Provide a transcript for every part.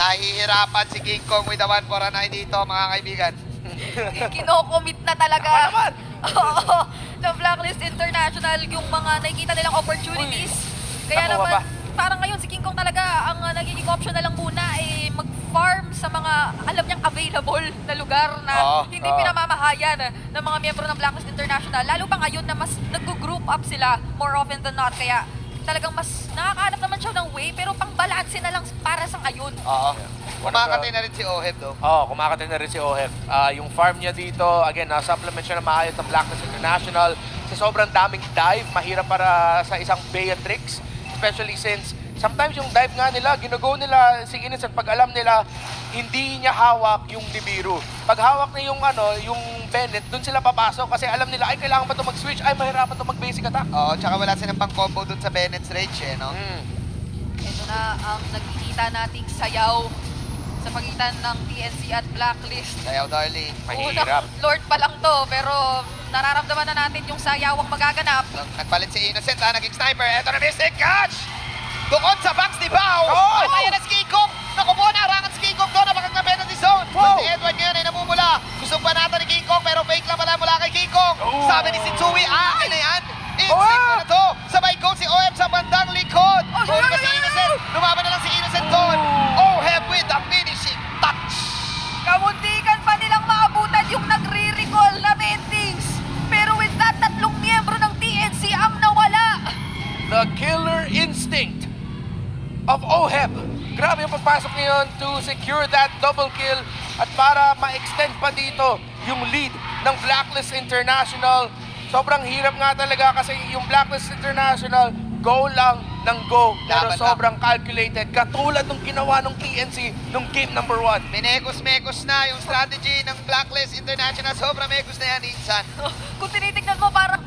Nahihirapan si King Kong with the 1 for an eye dito, mga kaibigan. Kinocommit na talaga. Tama naman. Oo. Sa Blacklist International, yung mga nakikita nilang opportunities. Kaya Nakuha naman, ba? parang ngayon si King Kong talaga, ang nagiging option na lang muna ay mag-farm sa mga alam niyang available na lugar na hindi pinamamahayan ng mga miyembro ng Blacklist International. Lalo pa ngayon na mas nag-group up sila more often than not. Kaya talagang mas nakakahanap naman siya ng way, pero pang-balanse na lang para sa ngayon. Oo. Kumakatay na rin si Oheb, do. Oo, kumakatay na rin si Oheb. Yung farm niya dito, again, na-supplement siya na maayos ng Blacklist International. Sa sobrang daming dive, mahirap para sa isang Beatrix. Especially since sometimes yung dive nga nila, ginugo nila si Innocent pag alam nila hindi niya hawak yung Nibiru. Pag hawak na yung yung Bennett, dun sila papasok kasi alam nila ay kailangan pa to mag-switch, ay mahirapan to mag-basic attack. Oo, tsaka wala silang pang-combo dun sa Bennett's range, eh, no? Ito na ang nagkikita nating sayaw sa pagitan ng TNC at Blacklist. Sayaw, darling. Mahirap. Lord pa lang to, pero nararamdaman na natin yung sayawang magaganap. Nagpalit si Innocent, naging sniper. Eto na, missing catch! Doon sa box ni Bao! Oh! Ay, ayan na si King Kong! Naku po, narangan si King Kong doon, napakang na penalty zone. Wow! Si Edward ngayon ay namumula. Gusto pa natin ni King Kong, pero fake lang pala mula kay King Kong. Oh! Sabi ni Sitsui, akin na yan. Instinct na to. Sabay goal si OM sa bandang likod. Goal pa si Innocent. Lumaban na lang si Innocent doon. OM with the finishing touch. Kamuntikan pa nilang maabutan yung nagre-recall na Bentings. Pero with that, 3 miyembro ng TNC ang nawala. The killer instinct of Oheb. Grabe yung pagpasok ngayon to secure that double kill at para ma-extend pa dito yung lead ng Blacklist International. Sobrang hirap nga talaga kasi yung Blacklist International go lang ng go pero Laban sobrang calculated. Katulad nung ginawa ng TNC nung game number 1. Minekos-mekos na yung strategy ng Blacklist International. Sobrang mekos na yan, Insan. Kung tinitignan mo, parang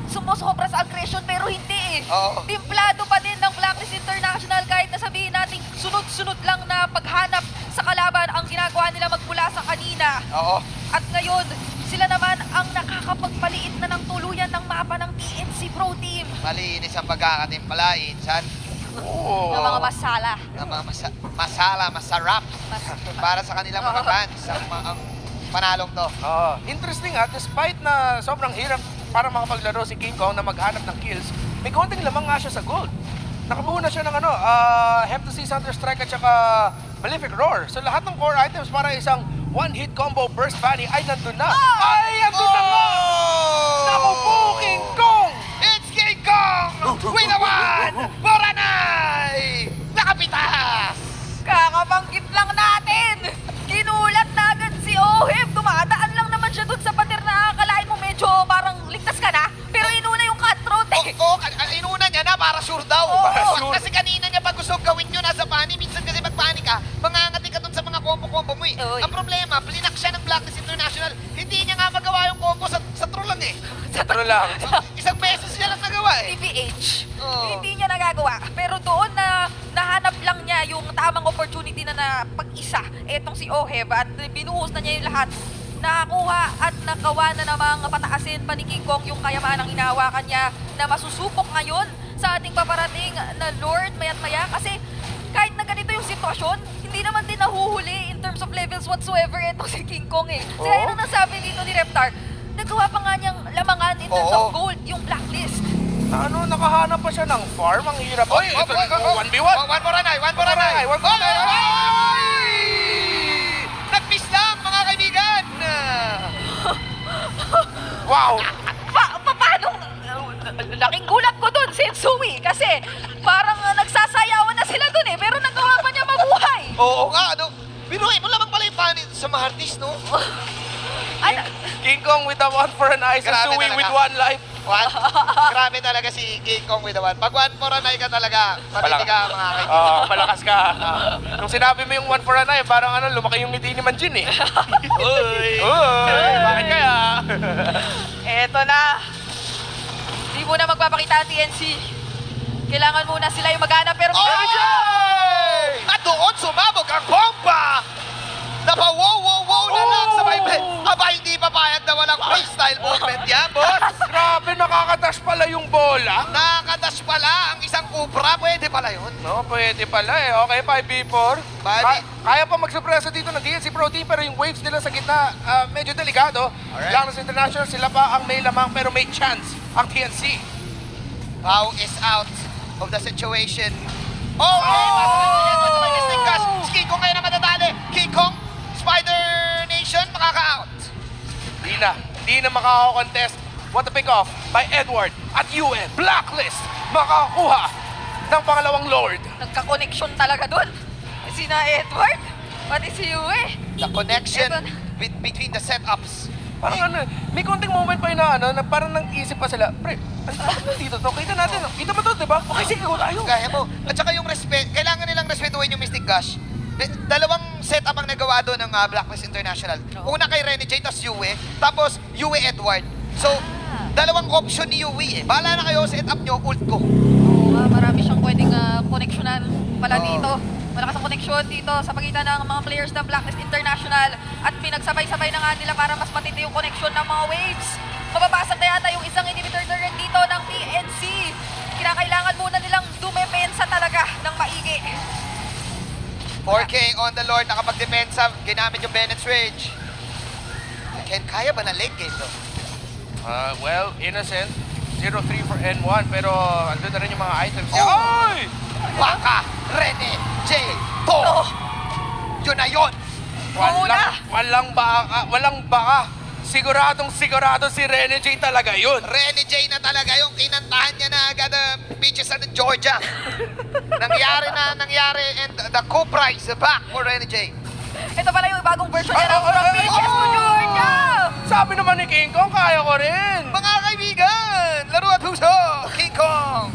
sumusobra sa aggression pero hindi eh. Oo. Timplado pa din ng Blacklist International kahit na sabihin natin sunod-sunod lang na paghanap sa kalaban ang ginagawa nila magmula sa kanina. Oo. At ngayon, sila naman ang nakakapagpaliit na ng tuluyan ng mapa ng TNC Pro Team. Malinis ang pagkakatimpala, Insan. Oh. Ng mga masala. Ng mga masala, masarap. Para sa kanilang mga fans. Ang panalong to. Interesting despite na sobrang hirap para makapaglaro si King Kong na maghanap ng kills, may konting lamang nga siya sa gold. Nakabuo na siya ng Hep to see Thunder Strike at saka Malefic Roar. So lahat ng core items para isang one-hit combo burst bunny ay nandun na. Ay, nandun na nga! Naku po, King Kong! It's King Kong! With a 1! Boranay! Nakapitas! Kakabanggit lang natin! Ginulat na agad si Oheb. Dumadaan lang naman siya dun sa pader na akalain mo medyo parang ligtas ka na. Pero inuna yung cutthroat eh. Oo, inuna niya na para sure daw. Oo. Para sure. Kasi kanina niya pag gusto gawin yun nasa pani, minsan kasi pag pani ka, mangangati ka dun sa mga combo-combo mo eh. Oy. Ang problema, blinak siya ng Blacklist International, hindi niya nga magawa yung combo sa true lang eh. Satro lang. Isang beses niya lang nagawa eh. TBH. Oo. Hindi niya nagagawa. Pero doon na nahanap lang niya yung tamang opportunity na pag-isa. Etong si Oheb at binuhos na niya yung lahat. Nakakuha at nakawa na namang pataasin pa ni King Kong yung kayamanang hinahawakan niya na masusupok ngayon sa ating paparating na Lord mayat maya. Kasi kahit na ganito yung sitwasyon, hindi naman din nahuhuli in terms of levels whatsoever etong si King Kong eh. Kasi Oo. ayun ang nasabi dito ni Reptar, nagawa pa nga niyang lamangan in terms Oo. of gold yung Blacklist. Nakahanap pa siya ng farm. Ang hirap. Oy, ito, 1v1. One more anay, one more anay. One more anay. Nag-miss lang mga kaibigan! Wow! Paano? Laking gulat ko dun, Sensui, kasi parang nagsasayawan na sila dun eh, pero nagawa pa niya mabuhay. Oo nga, binuhay mo lamang pala yung panin sa mga artist, no? Ano? King Kong with the 1 for an eye, Grabe Sui talaga. with 1 life. Grabe talaga si King Kong with the 1. Pag 1 for an eye ka talaga, matindi ka mga kaibigan. Oo, malakas ka. Nung sinabi mo yung 1 for an eye, parang lumaki yung ngiti ni Manjin eh. Uy! Uy, bakit kaya? Eto na. Di muna magpapakita ang TNC. Kailangan muna sila yung magana, pero... Oy! At doon sumabog ang bomba! Napa-wow na lang sa may bed. Aba, hindi papayag na walang freestyle movement yan, boss. Grabe, nakakadash pala yung bola. Nakakadash pala ang isang Cobra, pwede pala yun. No, pwede pala eh. Okay, 5v4. Kaya pa magsurpresa dito ng DNC Pro Team pero yung waves nila sa gitna medyo delikado. Alright. Blacklist International, sila pa ang may lamang pero may chance ang TNC. Pao is out of the situation. Okay, may mistake cash. Si King Kong ngayon ang matatali. King Kong, Spider Nation, makaka-out. Di na makaka-contest. What a pick-off by Edward at UN. Blacklist makakakuha ng pangalawang Lord. Nagka-connection talaga dun. Sina Edward, pati si Yue. The connection Eto. between the setups. Parang ano, may konting moment pa yun na parang nang-isip pa sila, pre, bakit nandito to? Kita natin, kita ba to, di ba? Okay, sige, go tayo. Kaya mo. At saka yung kailangan nilang respetuhin yung Mystic Gush. Dalawang setup ang nagawa doon ng Blacklist International. Una kay Renny J, tapos Yue, tapos Yue Edward. So, dalawang option ni Yue eh. Bahala na kayo, setup nyo, ult ko. Oo nga, marami siyang pwedeng connectionan pala Oo. dito. Malakas ang connection dito sa pagitan ng mga players ng Blacklist International at pinagsabay-sabay na nga nila para mas matindi yung connection ng mga waves. Mababasag na yata yung isang inhibitor turret dito ng PNC. Kinakailangan muna nilang dumepensa talaga ng maigi. 4K on the Lord, nakapag-depensa, ginamit yung Bennett's Rage. Kaya ba na late game to? Well, Innocent, 0-3 for N1, pero andun na rin yung mga items niya. Oh! Oy! Baka, Rene, J, To. Yun na yun. Walang baka. Siguradong-sigurado si Rene J talaga yun. Rene J na talaga yung kinantahan niya na agad beaches ng Georgia. nangyari and the Cobra is back for Rene J. Ito pala yung bagong version niya ng From Beaches to Georgia! Sabi naman ni King Kong, kaya ko rin. Mga kaibigan, laro at puso, King Kong.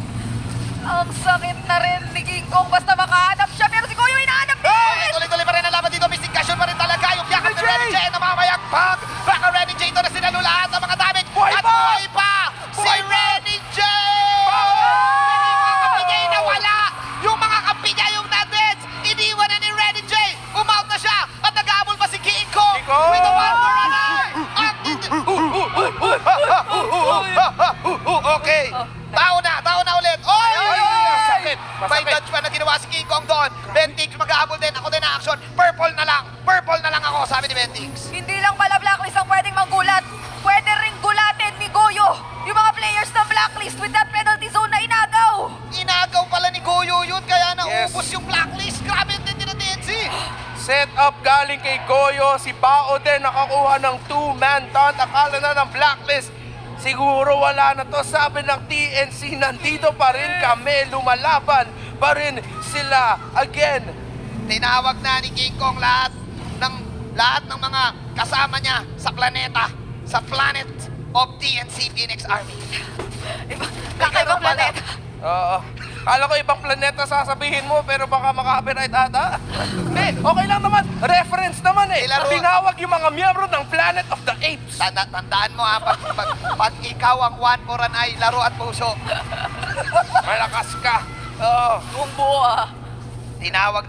Ang sakit na rin ni King Kong basta makahanap siya pero si Goyo hinahanap din! Hey! Tuloy-tuloy pa rin ang laban dito, Mystic Cashion pa rin talaga. Yung yakap ni Rene J na mamayagpag. Baka Rene J ito na sinalo lahat ng mga damage. Buhay At pa! buhay pa si Buhay pa! Rene J! Yung mga kampi niya yung nawala. Yung mga kampi niya yung na-deads. Iniwan na ni Rene J. Umout na siya. At nag-aabol pa si King Kong. King Kong! With the one more runner. Okay. Tao na ulit. Oy! Sakit. May Masakit. dodge pa na ginawa si King Kong doon. Bentix mag-aabol din. Ako din na action. Purple na lang ako, sabi ni Bentix. Hindi lang pala Blacklist ang pwedeng manggulat. Pwede ring gulatin ni Goyo yung mga players ng Blacklist with that penalty zone na inagaw. Inagaw pala ni Goyo yun, kaya naubos Yes. yung blacklist. Grabe din din ng DNC. Set up galing kay Goyo. Si Bao din nakakuha ng 2-man taunt. Akala na ng Blacklist. Siguro wala na to. Sabi ng TNC, nandito pa rin kami. Lumalaban pa rin sila. Again, Tinawag na ni King Kong lahat ng mga kasama niya sa planeta, sa planet of TNC Phoenix Army. Kakaibang planeta. Kala ko ibang planeta sasabihin mo, pero baka maka-copyright ata. Hindi, okay lang naman. Reference naman eh. Ilaro. Tinawag yung mga miyembro ng Planet of the Apes. Tandaan mo ha, pag ikaw ang one for an eye, laro at puso. Malakas ka. Oo. Buong buo Tinawag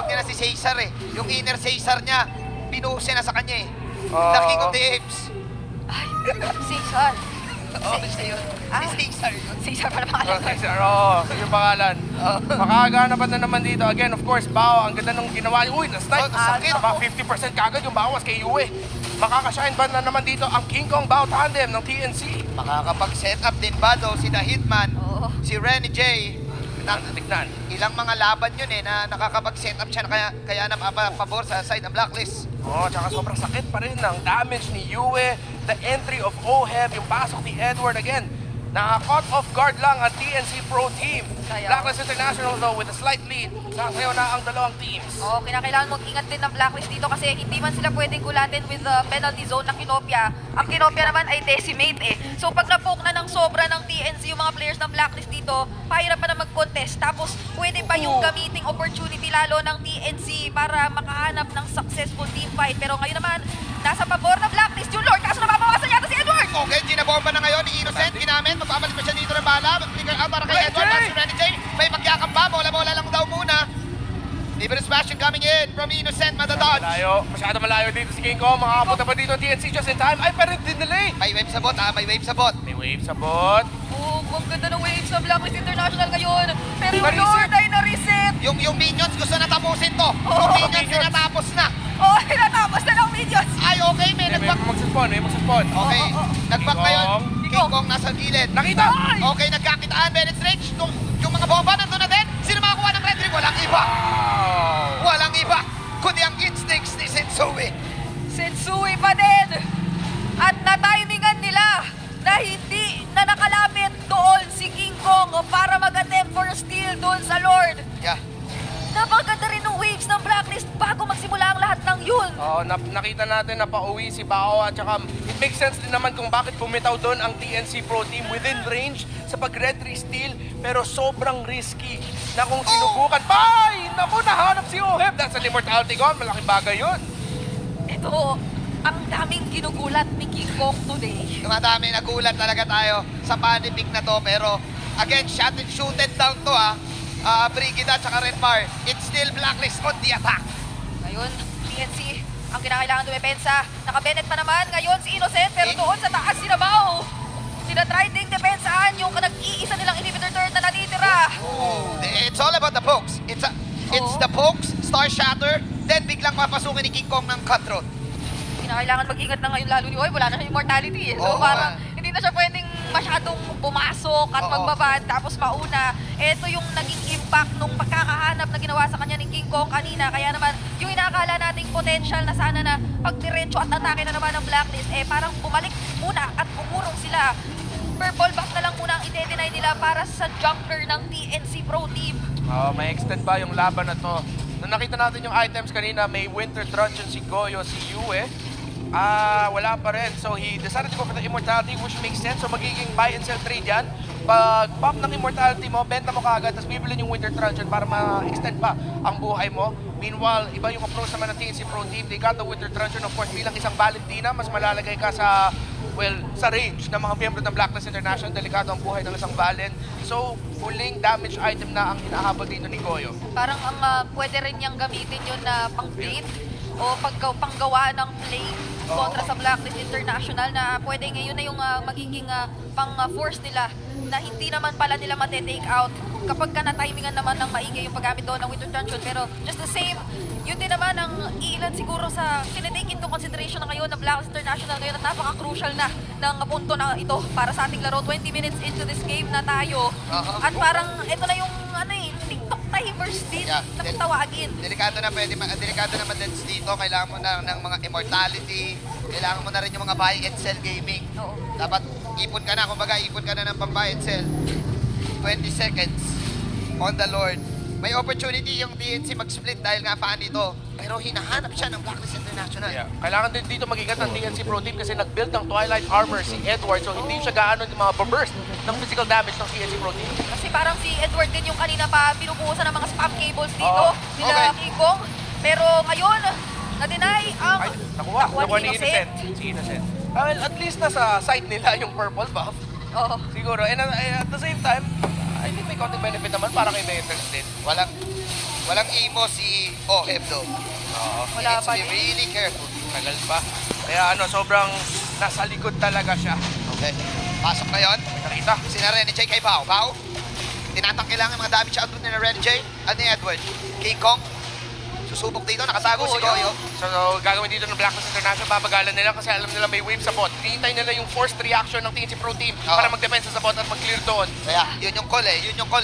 nila si Caesar eh. Yung inner Caesar niya, pinuhos niya na sa kanya eh. The King of the Apes. Ay, Caesar. Caesar yun. Si Caesar yun. Caesar pala pangalan. Oo, yung pangalan. Makakaganapan na naman dito. Again, of course, Bao, ang ganda nung ginawa niya. Uy, na-snipe. Sakit. Baka 50% kagad yung bawas kay Yue. Makakashine ba na naman dito ang King Kong Bao tandem ng TNC? Makakapag-set up din ba daw si The Hitman, Oo. si Rene J. Tignan. Ilang mga laban yun eh na nakakapag-set up siya na kaya napapabor sa side ng blacklist. Oo, tsaka sobrang sakit pa rin ng damage ni Yue. The entry of Oheb, yung pasok ni Edward again. Naka-caught off guard lang ang TNC Pro Team. Kaya- Blacklist International though with a slight lead. Sasayaw na ang dalawang teams. Oo, kinakailangan mag-ingat din ng Blacklist dito kasi hindi man sila pwedeng gulatin with the penalty zone ng Kinopia. Ang Kinopia naman ay decimate eh. So pag na-poke na ng sobra ng TNC yung mga players ng Blacklist dito, pahirap pa na mag-contest. Tapos pwede pa yung gamiting opportunity lalo ng TNC para makahanap ng successful team fight. Pero ngayon naman, nasa pabor ng Blacklist yung Lord kaso nababawasan yata si Edward! Okay, ginabomba na ngayon ni Innocent, ginamit, magpapalik pa siya dito ng bala, mag-flicker out para kay Rene Edward, J! at si Rene J, may magyakap pa, bola-bola lang daw muna. Libre smashing coming in from Innocent, madadodge. Masyado malayo dito si King Kong. Makakapunta pa dito ang TNC just in time. Ay, pero dinelay. May wave sa bot, may wave sa bot. May wave sa bot. Oo Ang ganda ng waves ng Blacklist International ngayon. Pero yung Na-reset. Lord ay na-reset. Yung minions gusto na tapusin to. Oo, Yung minions minions. tinatapos na. Oh, tinatapos na ng minions. Ay, okay, may May nagback. magsaspawn, may magsaspawn. Okay, Oo, oo. nagback King ngayon. Kong. King Kong nasa gilid. Nakita! Okay, nagkakitaan. Bennett's Rage. Yung mga bomba nandun na din. Sino makakuha ng red ring? Walang iba. Wow! Walang iba. Kundi ang instincts ni Sensui. Sensui pa din. At na-timingan nila na hindi na nakalapit doon si King Kong para mag-attempt for a steal doon sa Lord. Yeah. Napakaganda rin ng waves ng Blacklist bago magsimula ang lahat ng yun. Oo, nakita natin na pauwi si Bao at saka it makes sense din naman kung bakit bumitaw doon ang TNC Pro Team within range sa pag-red steal pero sobrang risky na kung sinubukan pa, ay, naku, nahanap si Oheb. That's an immortality gone. Malaking bagay yun. Ito, ang daming ginugulat ni King Kong today. Dumadami, nagulat talaga tayo sa panic na to. Pero, again, shot and shooted down to Brigida at saka Red Bar. It's still Blacklist on the attack. Ngayon, TNC, ang kinakailangan dumepensa. Naka-Bennett pa naman. Ngayon, si Innocent, pero doon sa taas si Nabao. Tinatry ding depensahan yung nag-iisa nilang inhibitor turret na natitira. It's all about the pokes. It's Oo. the pokes, Star Shatter, then biglang papasukin ni King Kong ng cutthroat. Kinakailangan mag-ingat na ngayon lalo ni Oy, wala na siyang immortality. So Oo parang nga. hindi na siya pwedeng masyadong pumasok at Oo. magbabad tapos mauna. Ito yung naging impact nung pagkakahanap na ginawa sa kanya ni King Kong kanina. Kaya naman, yung inaakala nating potential na sana na pagdiretso at atake na naman ng Blacklist, parang bumalik muna at umurong sila. Purple buff na lang muna ang i-deny nila para sa jungler ng TNC Pro Team. May extend ba yung laban na to? Nung nakita natin yung items kanina, may Winter Truncheon si Goyo, si Yue. Wala pa rin. So he decided to go for the immortality, which makes sense. So magiging buy and sell trade yan. Pag pop ng immortality mo, benta mo kaagad, tapos bibili yung Winter Truncheon para ma-extend pa ang buhay mo. Meanwhile, iba yung approach naman ng TNC Pro Team. They got the Winter Truncheon, of course, bilang isang Valentina, mas malalagay ka sa, sa range ng mga miyembro ng Blacklist International. Delikado ang buhay ng isang Valen. So, huling damage item na ang hinahabol dito ni Goyo. Parang ang pwede rin niyang gamitin yun na pang-bait o panggawa ng play kontra sa Blacklist International na pwede ngayon na yung magiging pang-force nila na hindi naman pala nila mate-take out kapag ka na-timingan naman ng maingay yung paggamit doon ng Winter Truncheon. Pero just the same, yun din naman ang iilan siguro sa tinitake into consideration na ngayon ng Blacklist International ngayon at napaka-crucial na ng punto na ito para sa ating laro. 20 minutes into this game na tayo. At parang ito na yung TikTok timers din Yeah. na kung tawagin. Delikado naman din dito. Kailangan mo na ng mga immortality. Kailangan mo na rin yung mga buy and sell gaming. Oo. Dapat ipon ka na. Kumbaga, ipon ka na ng pang buy and sell. 20 seconds on the Lord. May opportunity yung TNC mag-split dahil nga fan dito. Pero hinahanap siya ng Blacklist International. Yeah. Kailangan din dito mag-ingat ng TNC Pro Team kasi nag-build ng Twilight Armor si Edward. So hindi siya gaano yung mga burst ng physical damage ng TNC Pro Team. Kasi parang si Edward din yung kanina pa binubuhusan ng mga spam cables dito. Oo. Nila Okay. King Kong. Pero ngayon, na-deny ang Ay, nakuha ni Innocent. Si Innocent. Well, at least nasa side nila yung purple buff. Oo. Siguro. And at the same time, I think may konting benefit naman para kay Matrix din. Walang imo si Oheb do. Oo. Wala Needs pa to be din. really careful. Tagal pa. Kaya sobrang nasa likod talaga siya. Okay. Pasok na yon. Nakita? Sina Renny J kay Bao. Bao. Tinatangkilang yung mga damage output ni Renny J at ni Edward. King Kong. Susubok dito. Nakatago si Goyo. So, gagawin dito ng Blacklist International, babagalan nila kasi alam nila may wave sa bot. Hinihintay nila yung forced reaction ng TNC Pro Team para magdepensa sa bot at mag-clear doon. Kaya, yun yung call eh.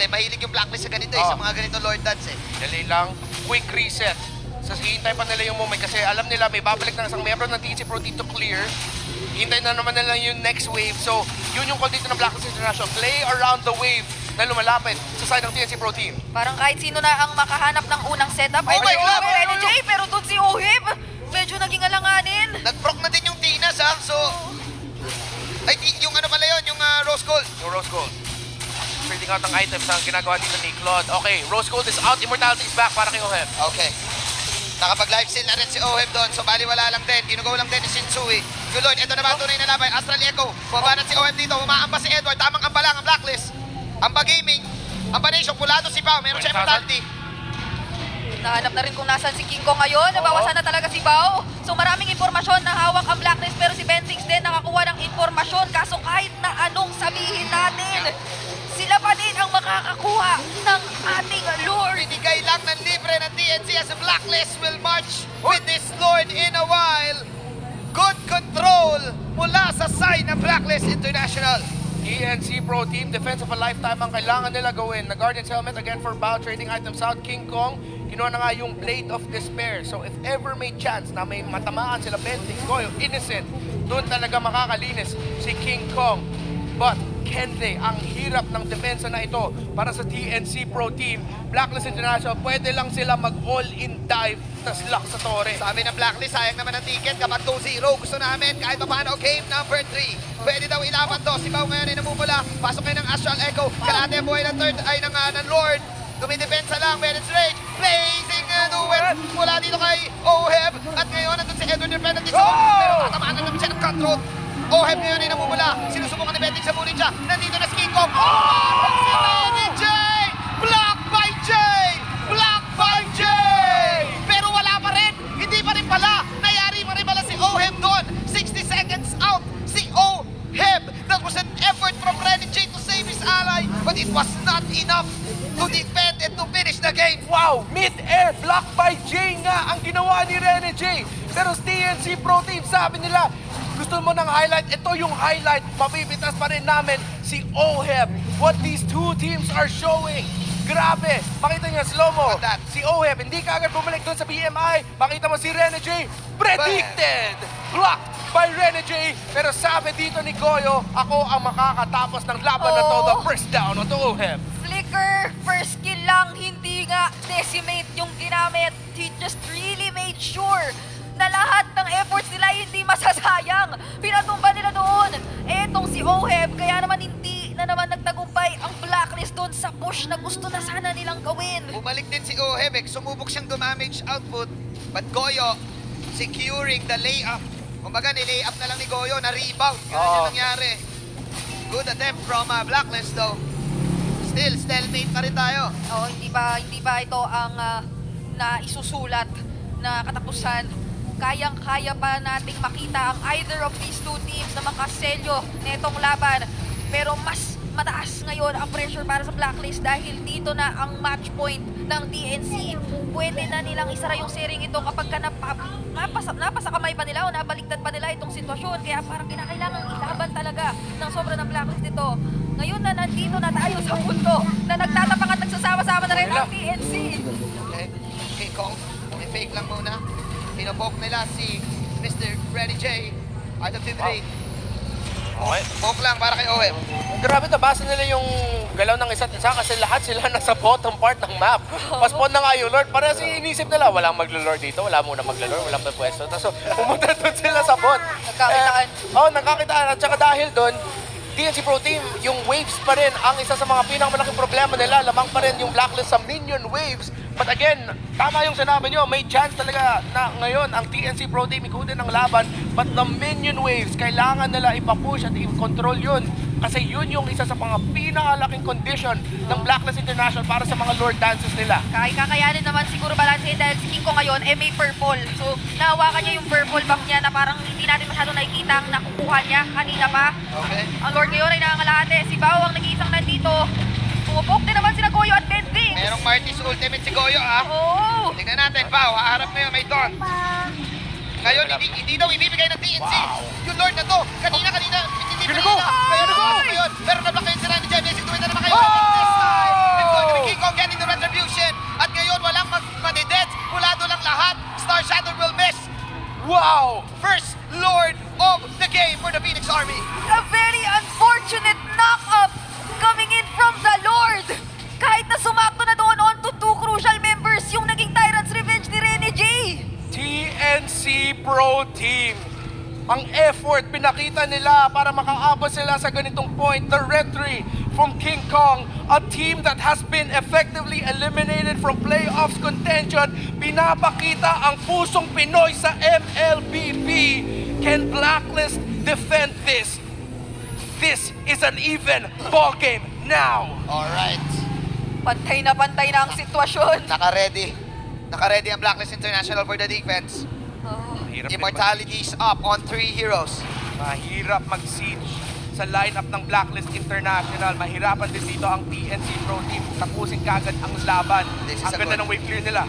Mahilig yung Blacklist sa ganito sa mga ganito Lord Dance eh. Dali lang, quick reset. So, hihintay pa nila yung moment kasi alam nila may babalik ng isang member ng TNC Pro Team to clear. Hintay na naman nila yung next wave. So, yun yung call dito ng Blacklist International. Play around the wave na lumalapit sa side ng TNC Pro Team. Parang kahit sino na ang makahanap ng unang setup. Oh my God! Renny J, pero doon si Ohib, medyo naging alanganin. Nag-proc na din yung Tinas ha. So, yung ano pala yun, yung Rose Gold. Yung Rose Gold. Trading out ng items ang ginagawa dito ni Claude. Okay, Rose Gold is out. Immortality is back para kay Oheb. Okay. Nakapag-live seal na rin si Oheb doon. So, baliwala lang din. Ginugaw lang din ni Shinsui. Good Lord, ito na ba tunay na laban? Astral Echo. Bumabanat si Oheb dito. Umaamba si Edward. Tamang amba lang ang Blacklist. Amba Gaming. Amba Nation. Pulado si Pao. Meron siya immortality. Nahanap na rin kung nasan si King Kong ngayon. Nabawasan na talaga si Bao. So maraming impormasyon na hawak ang Blacklist pero si Bentix din nakakuha ng impormasyon. Kaso kahit na anong sabihin natin, sila pa din ang makakakuha ng ating Lord. Binigay lang ng libre ng TNC as a Blacklist will march with this Lord in a while. Good control mula sa side ng Blacklist International. TNC Pro Team, defense of a lifetime ang kailangan nila gawin. The Guardian's Helmet again for Bao, trading items out. King Kong, kinuha na nga yung Blade of Despair. So if ever may chance na may matamaan sila Bentix, Goyo, innocent, doon talaga makakalinis si King Kong. But can they? Ang hirap ng depensa na ito para sa TNC Pro Team. Blacklist International, pwede lang sila mag-all-in dive tas lock sa torre. Sabi ng Blacklist, sayang naman ang ticket kapag 2-0. Gusto namin kahit pa paano game number 3. Pwede daw ilaban to. Si Bao ngayon ay namumula. Pasok kayo ng Astral Echo. Kalate ang buhay ng third ay ng Lord. Dumidepensa lang. Merit's Rage. Blazing duet mula dito kay Oheb. At ngayon nandun si Edward Independent Zone. Pero tatamaan na naman siya ng cutthroat. Oheb ngayon ay namumula. Sinusubukan ni Bentix sa bunin siya. Nandito na si King Kong. Si Lenny J! Block by J! Block by J! Pero wala pa rin. Hindi pa rin pala. Nayari pa rin pala si Oheb doon. 60 seconds out. Si Oheb. That was an effort from Renny J to save his ally. But it was not enough to defend and to finish the game. Wow! Mid-air! Block by Jay nga ang ginawa ni Rene J. Pero sa TNC Pro Team, sabi nila, gusto mo ng highlight? Ito yung highlight. Mabibitas pa rin namin si Oheb. What these two teams are showing. Grabe! Makita niya, slow-mo. What that? Si Oheb, hindi ka agad bumalik doon sa BMI. Makita mo si Rene J. Predicted! Blocked by Rene J. Pero sabi dito ni Goyo, ako ang makakatapos ng laban na to. The first down onto Oheb. Flicker, first kill lang, hindi nga decimate yung ginamit. He just really made sure na lahat ng efforts nila hindi masasayang. Pinatumba nila doon. Etong si Oheb, kaya naman hindi na naman nagtagumpay ang Blacklist doon sa push na gusto na sana nilang gawin. Bumalik din si Oheb. Sumubok siyang dumamage output. But Goyo securing the layup. Kumbaga, ni-layup na lang ni Goyo na rebound. Ganun yung nangyari. Good attempt from Blacklist though. Still, stalemate pa rin tayo. Oh, hindi ba ito ang na isusulat na katapusan? Kayang-kaya pa nating makita ang either of these two teams na makaselyo nitong laban. Pero mas mataas ngayon ang pressure para sa Blacklist dahil dito na ang match point ng TNC. Pwede na nilang isara yung series ito kapag ka napasa kamay pa nila o nabaliktad pa nila itong sitwasyon. Kaya parang kinakailangan ilaban talaga ng sobra ng Blacklist ito. Ngayon na nandito na tayo sa punto na nagtatapang at nagsasama-sama na rin ang TNC. Okay, King Kong, fake lang muna. Pinapoke nila si Mr. Ready J. Out of the three. Okay. Poke lang para kay Oheb. Grabe, nabasa nila yung galaw ng isa't isa kasi lahat sila nasa bottom part ng map. Paspon na nga yung Lord. Para inisip nila, walang maglo-Lord dito, wala muna maglo-Lord, walang pwesto. Tapos pumunta doon sila sa bot. Nagkakitaan. Nagkakitaan. At saka dahil doon, TNC Pro Team, yung waves pa rin ang isa sa mga pinakamalaking problema nila. Lamang pa rin yung Blacklist sa minion waves. But again, tama yung sinabi nyo, may chance talaga na ngayon ang TNC Pro Team ikutin ang laban. But the minion waves, kailangan nila ipapush at i-control yun. Kasi yun yung isa sa mga pinakalaking condition ng Blacklist International para sa mga Lord dances nila. Kakayanin naman siguro balansehin dahil si King Kong ngayon may purple. So, nahawakan niya yung purple back niya na parang hindi natin masyado nakikita ang nakukuha niya kanina pa. Okay. Ang Lord ngayon ay nangangalahati. Si Bao ang nag-iisang nandito. Pupok din naman sila Goyo at Bentix. Merong Marty's ultimate si Goyo Oo. Tingnan natin, Bao, haharap ngayon, may Dawn. Ngayon, hindi daw ibibigay ng TNC. Yung Lord na to, kanina, hindi Gonna pinila. go! Ngayon, pero nablock kayo si Randy J. Basic tuwid na naman kayo. This time, it's going to be King Kong getting the retribution. At ngayon, walang madedets. Pulado lang lahat. Star Shadow will miss. Wow! First Lord of the game for the Phoenix Army. A very unfortunate knock-up coming in from the Lord. Kahit na sumakto na doon onto two crucial members yung naging Tyrant's Revenge ni Rene J. TNC Pro Team. Ang effort pinakita nila para makaabot sila sa ganitong point. The retry from King Kong, a team that has been effectively eliminated from playoffs contention. Pinapakita ang pusong Pinoy sa MLBB. Can Blacklist defend this? This is an even ball game now. Alright. Pantay na ang sitwasyon. Naka-ready. Naka-ready ang Blacklist International for the defense. Oh. Mahirap din Immortality's up on 3 heroes. Mahirap mag-siege sa lineup ng Blacklist International. Mahirapan din dito ang TNC Pro Team. Tapusin kagad ang laban. This is Ang a ganda good- ng wave clear nila.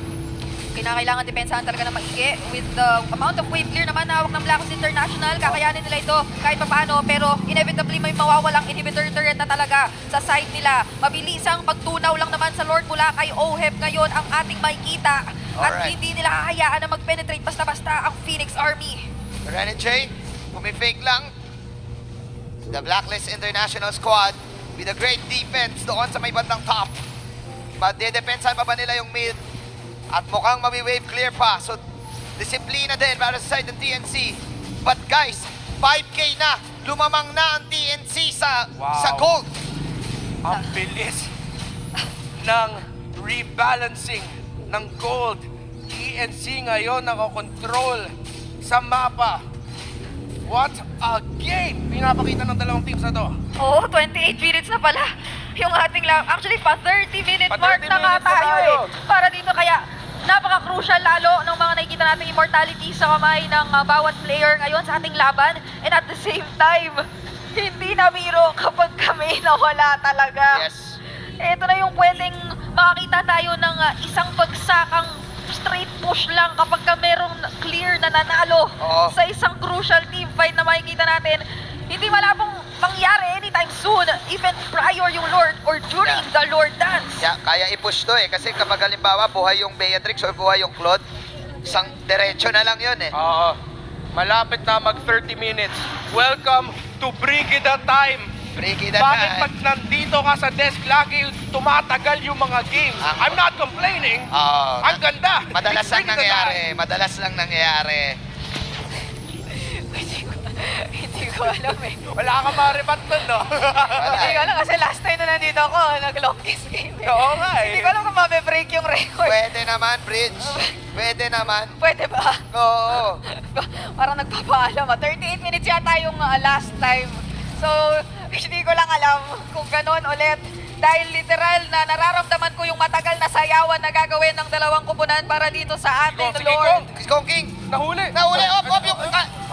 Kinakailangan depensahan talaga ng maigi with the amount of wave clear naman na hawak ng Blacklist International. Kakayanin nila ito kahit papaano, pero inevitably may mawawalang inhibitor turret na talaga sa side nila. Mabilisang pagtunaw lang naman sa Lord mula kay Oheb ngayon ang ating makikita. At Alright. hindi nila hahayaan na mag-penetrate basta-basta ang Phoenix Army. Renegade, pumifake lang. The Blacklist International squad with a great defense doon sa may bandang top. Dedepensahan pa ba nila yung mid? At mukhang mawi-wave clear pa. So, disiplina din para sa side ng TNC. But guys, 5K na. Lumamang na ang TNC sa gold. Ang bilis ng rebalancing ng gold. TNC ngayon nakakontrol sa mapa. What a game! Pinapakita ng dalawang teams na to. Oo, 28 minutes na pala yung ating Actually, pa 30-minute Pa 30 mark na nga minutes na tayo tayo. Para dito, kaya napaka-crucial lalo ng mga nakikita nating immortality sa kamay ng bawat player ngayon sa ating laban. And at the same time, hindi na biro kapag kami nawala talaga. Yes. Ito na yung pwedeng makakita tayo ng isang bagsakang straight push lang kapag ka merong clear na nanalo Oo. sa isang crucial team fight na makikita natin. Hindi malabong mangyari anytime soon, even prior yung Lord or during Yeah. the Lord dance. Kaya i-push to eh. Kasi kapag halimbawa buhay yung Beatrix or buhay yung Claude, isang diretso na lang yun eh. Oo. Malapit na mag 30 minutes. Welcome to Brigida time. Brigida Bakit na. pag nandito ka sa desk, lagi tumatagal yung mga games? I'm not complaining. Oo. Ang ganda. Madalas It's lang Brigida nangyayari. time. Madalas lang nangyayari. Hindi ko alam eh. Wala ka maripat nun, no? Hindi ko alam kasi last time na nandito ako, nag-longest game eh. Oo nga eh. Hindi ko alam kung mabe-break yung record. Pwede naman, Bridge. Pwede naman. Pwede ba? Oo. Parang nagpapaalam. 38 minutes yata yung last time. So, hindi ko lang alam kung ganon ulit. Dahil literal na nararamdaman ko yung matagal na sayawan na gagawin ng dalawang kupunan para dito sa ating Sige, Lord. Kong King. Nahuli. Nahuli. Off.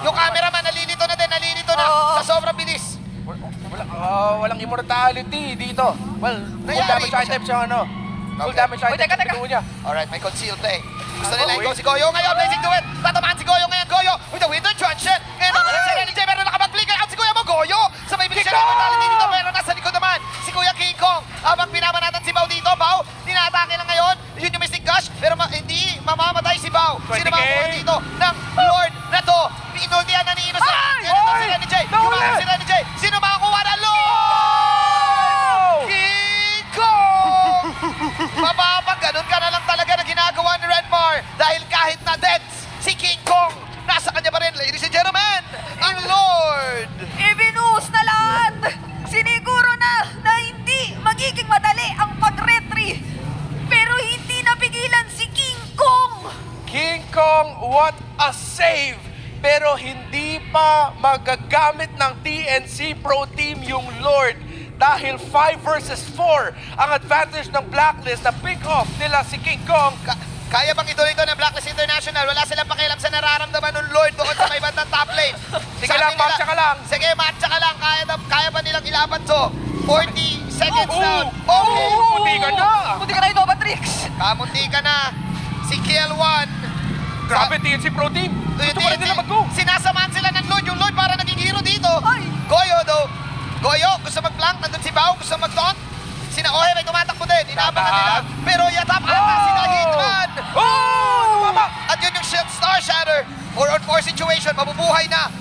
Yung cameraman nalilito na din. Nalilito na. Oo. Sa sobrang bilis. Walang immortality dito. Well, full Nangyari damage ba siya? items yung ano. Full Okay. damage Uy, items teka, yung teka. pinuho niya. Alright, may conceal play. Gusto nila Wait. i-go si Goyo ngayon. Blazing Duet. Tatamaan si Goyo ngayon. Goyo with the window transition. Ngayon ang si Renny J. Pero nakapag-flick out si Kuya mo. Goyo. Sa may bilis siya ng mortality dito. Pero nasa likod naman si Kuya King Kong. Habang pinamanatan si Bao dito. Bao, tinatake lang ngayon. Yun yung Mystic Gush. Pero hindi mamamatay si Bao. Sino 20K. makakuha dito ng Lord na to? Inultihan na ni Innocent. Ay! Yan naman si Ay! Renny J. Nahuli! Gumawa si Renny J. Sino makakuha ng Lord? King Kong! Mababag, ganun ka na lang talaga na ginagawa ni Redmar. Dahil kahit na deads, si King Kong, nasa kanya pa rin, ladies and gentlemen, ang Lord! Ibinuhos na lahat! Siniguro na hindi magiging madali ang pag-retry. Pero hindi napigilan si King Kong! King Kong, what a save! Pero hindi pa magagamit ng TNC Pro Team yung Lord dahil 5 versus 4 ang advantage ng Blacklist na pick off nila si King Kong. Kaya bang ituloy ito ng Blacklist International? Wala silang pakialam sa nararamdaman ng Lord doon sa may bandang top lane. Sige Sabi lang, nila, matcha ka lang. Sige, matcha ka lang. Kaya ba nilang ilaban to? 40 seconds Oh, down. oh, Okay. oh, Munti ka na. Munti ka na ito, Patrix! Kamunti ka na. Si KL1. Grabe, TNC Pro Team. Gusto pa rin nila mag-go. Sinasamahan sila ng Lord. Yung Lord para naging hero dito. Ay! Goyo though. Goyo, gusto mag-flank. Nandun si Bao, gusto mag-taunt. Sina Ohe may tumatakbo din. Inaabangan nila. Tatahan. Pero yatap ata sila Hitman. Oh! Tumama! At yun yung Shield Star Shatter. 4 on 4 situation. Mabubuhay na.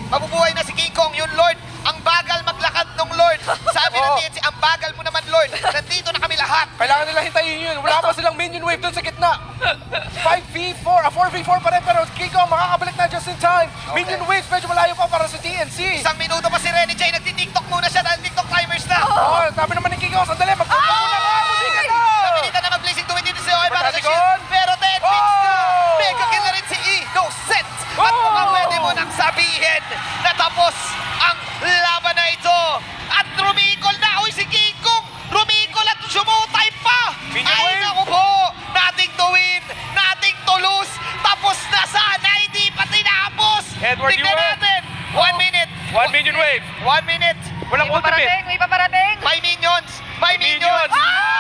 Mabubuhay na si King Kong. Yung Lord, ang bagal maglakad ng Lord. Sabi ng Oo. TNC, ang bagal mo naman Lord. Nandito na kami lahat. Kailangan nila hintayin yun. Wala pa silang minion wave doon sa gitna. 5v4, 4v4 pa rin, pero King Kong makakabalik na just in time. Okay. Minion waves medyo malayo pa para sa TNC. Isang minuto pa si Renny J. Nagti-TikTok muna siya dahil TikTok timers na. Oh, sabi naman ni King Kong, sandali, magpunta muna ka. Munti ka na. Napilitan na mag-blazing to win dito si Ohe para sa Fantastic shield. on. Pero 10 picks na. Oh! Mega kill na rin si E. No sense. At Oh! mukhang pwede mo nang sabihin na tapos ang laban na ito. At rumikol na. Uy, si King Kong. Rumikol at sumutay pa. Minion Ay, wave. naku po. Nating to win. Nating to lose. Tapos na sana. Hindi pa Minion wave. 1 minute. Walang ultimate. May paparating! 5 minions. 5 minions. Minions.